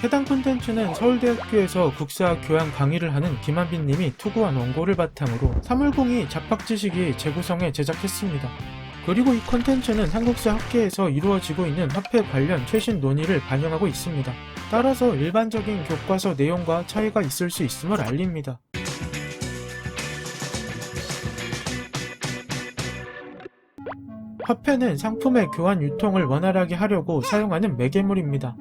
해당 콘텐츠는 서울대학교에서 국사 교양 강의를 하는 김한빈 님이 투고한 원고를 바탕으로 3월공이 잡학지식이 재구성해 제작했습니다. 그리고 이 콘텐츠는 한국사 학계에서 이루어지고 있는 화폐 관련 최신 논의를 반영하고 있습니다. 따라서 일반적인 교과서 내용과 차이가 있을 수 있음을 알립니다. 화폐는 상품의 교환 유통을 원활하게 하려고 사용하는 매개물입니다.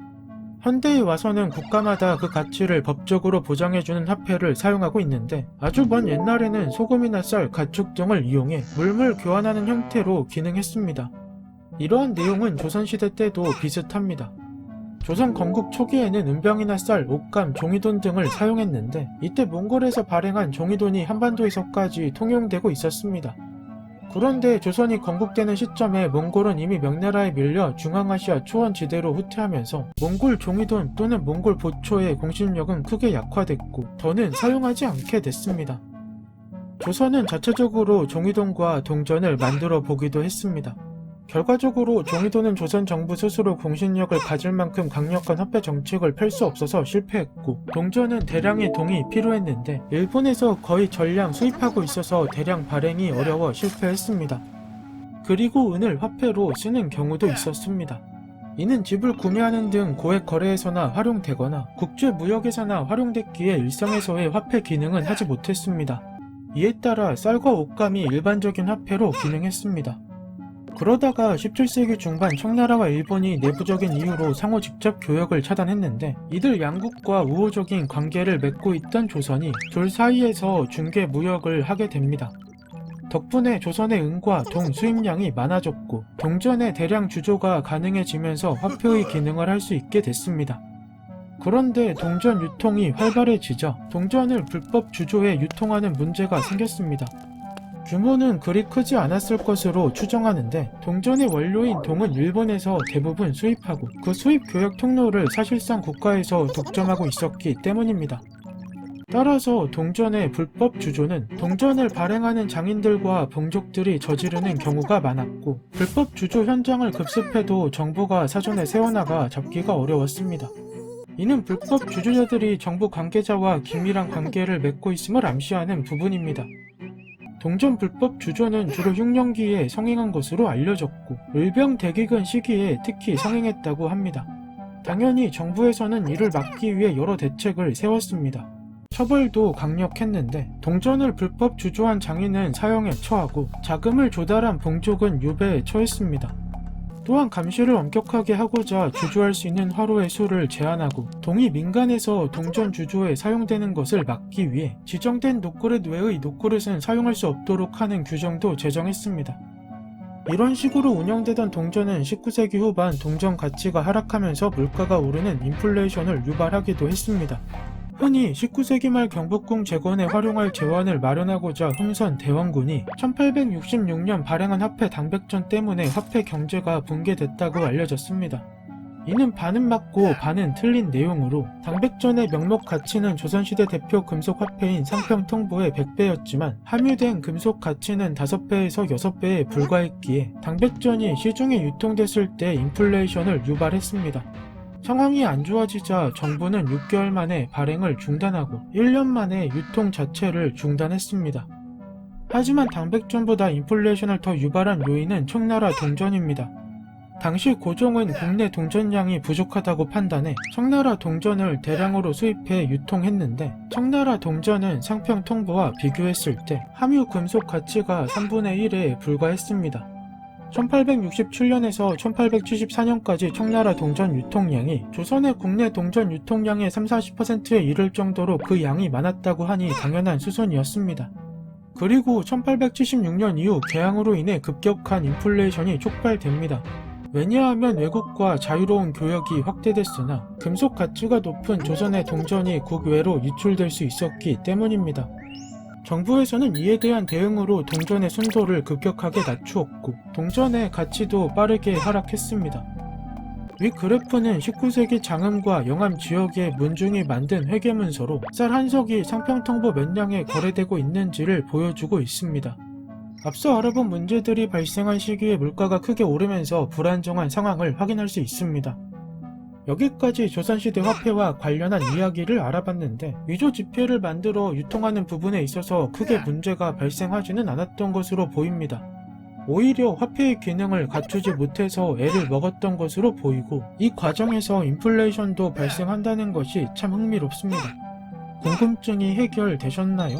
현대에 와서는 국가마다 그 가치를 법적으로 보장해주는 화폐를 사용하고 있는데 아주 먼 옛날에는 소금이나 쌀, 가축 등을 이용해 물물 교환하는 형태로 기능했습니다. 이러한 내용은 조선시대 때도 비슷합니다. 조선 건국 초기에는 은병이나 쌀, 옷감, 종이돈 등을 사용했는데 이때 몽골에서 발행한 종이돈이 한반도에서까지 통용되고 있었습니다. 그런데 조선이 건국되는 시점에 몽골은 이미 명나라에 밀려 중앙아시아 초원지대로 후퇴하면서 몽골 종이돈 또는 몽골 보초의 공신력은 크게 약화됐고 더는 사용하지 않게 됐습니다. 조선은 자체적으로 종이돈과 동전을 만들어 보기도 했습니다. 결과적으로 종이돈은 조선 정부 스스로 공신력을 가질 만큼 강력한 화폐 정책을 펼 수 없어서 실패했고 동전은 대량의 동이 필요했는데 일본에서 거의 전량 수입하고 있어서 대량 발행이 어려워 실패했습니다. 그리고 은을 화폐로 쓰는 경우도 있었습니다. 이는 집을 구매하는 등 고액 거래에서나 활용되거나 국제무역에서나 활용됐기에 일상에서의 화폐 기능은 하지 못했습니다. 이에 따라 쌀과 옷감이 일반적인 화폐로 기능했습니다. 그러다가 17세기 중반 청나라와 일본이 내부적인 이유로 상호 직접 교역을 차단했는데 이들 양국과 우호적인 관계를 맺고 있던 조선이 둘 사이에서 중개 무역을 하게 됩니다. 덕분에 조선의 은과 동 수입량이 많아졌고 동전의 대량 주조가 가능해지면서 화폐의 기능을 할 수 있게 됐습니다. 그런데 동전 유통이 활발해지자 동전을 불법 주조해 유통하는 문제가 생겼습니다. 규모는 그리 크지 않았을 것으로 추정하는데 동전의 원료인 동은 일본에서 대부분 수입하고 그 수입 교역 통로를 사실상 국가에서 독점하고 있었기 때문입니다. 따라서 동전의 불법 주조는 동전을 발행하는 장인들과 봉족들이 저지르는 경우가 많았고 불법 주조 현장을 급습해도 정부가 사전에 세워나가 잡기가 어려웠습니다. 이는 불법 주조자들이 정부 관계자와 긴밀한 관계를 맺고 있음을 암시하는 부분입니다. 동전 불법 주조는 주로 흉년기에 성행한 것으로 알려졌고 을병대기근 시기에 특히 성행했다고 합니다. 당연히 정부에서는 이를 막기 위해 여러 대책을 세웠습니다. 처벌도 강력했는데 동전을 불법 주조한 장인은 사형에 처하고 자금을 조달한 봉족은 유배에 처했습니다. 또한 감시를 엄격하게 하고자 주조할 수 있는 화로의 수를 제한하고 동이 민간에서 동전 주조에 사용되는 것을 막기 위해 지정된 녹그릇 외의 녹그릇은 사용할 수 없도록 하는 규정도 제정했습니다. 이런 식으로 운영되던 동전은 19세기 후반 동전 가치가 하락하면서 물가가 오르는 인플레이션을 유발하기도 했습니다. 흔히 19세기 말 경복궁 재건에 활용할 재원을 마련하고자 흥선 대원군이 1866년 발행한 화폐 당백전 때문에 화폐 경제가 붕괴됐다고 알려졌습니다. 이는 반은 맞고 반은 틀린 내용으로 당백전의 명목 가치는 조선시대 대표 금속 화폐인 상평통보의 100배였지만 함유된 금속 가치는 5배에서 6배에 불과했기에 당백전이 시중에 유통됐을 때 인플레이션을 유발했습니다. 상황이 안 좋아지자 정부는 6개월 만에 발행을 중단하고 1년 만에 유통 자체를 중단했습니다. 하지만 당백전보다 인플레이션을 더 유발한 요인은 청나라 동전입니다. 당시 고종은 국내 동전량이 부족하다고 판단해 청나라 동전을 대량으로 수입해 유통했는데 청나라 동전은 상평통보와 비교했을 때 함유 금속 가치가 3분의 1에 불과했습니다. 1867년에서 1874년까지 청나라 동전 유통량이 조선의 국내 동전 유통량의 30-40%에 이를 정도로 그 양이 많았다고 하니 당연한 수순이었습니다. 그리고 1876년 이후 개항으로 인해 급격한 인플레이션이 촉발됩니다. 왜냐하면 외국과 자유로운 교역이 확대됐으나 금속 가치가 높은 조선의 동전이 국외로 유출될 수 있었기 때문입니다. 정부에서는 이에 대한 대응으로 동전의 순도를 급격하게 낮추었고 동전의 가치도 빠르게 하락했습니다. 위 그래프는 19세기 장흥과 영암 지역의 문중이 만든 회계문서로 쌀 한 석이 상평통보 몇 량에 거래되고 있는지를 보여주고 있습니다. 앞서 알아본 문제들이 발생한 시기에 물가가 크게 오르면서 불안정한 상황을 확인할 수 있습니다. 여기까지 조선시대 화폐와 관련한 이야기를 알아봤는데 위조 지폐를 만들어 유통하는 부분에 있어서 크게 문제가 발생하지는 않았던 것으로 보입니다. 오히려 화폐의 기능을 갖추지 못해서 애를 먹었던 것으로 보이고 이 과정에서 인플레이션도 발생한다는 것이 참 흥미롭습니다. 궁금증이 해결되셨나요?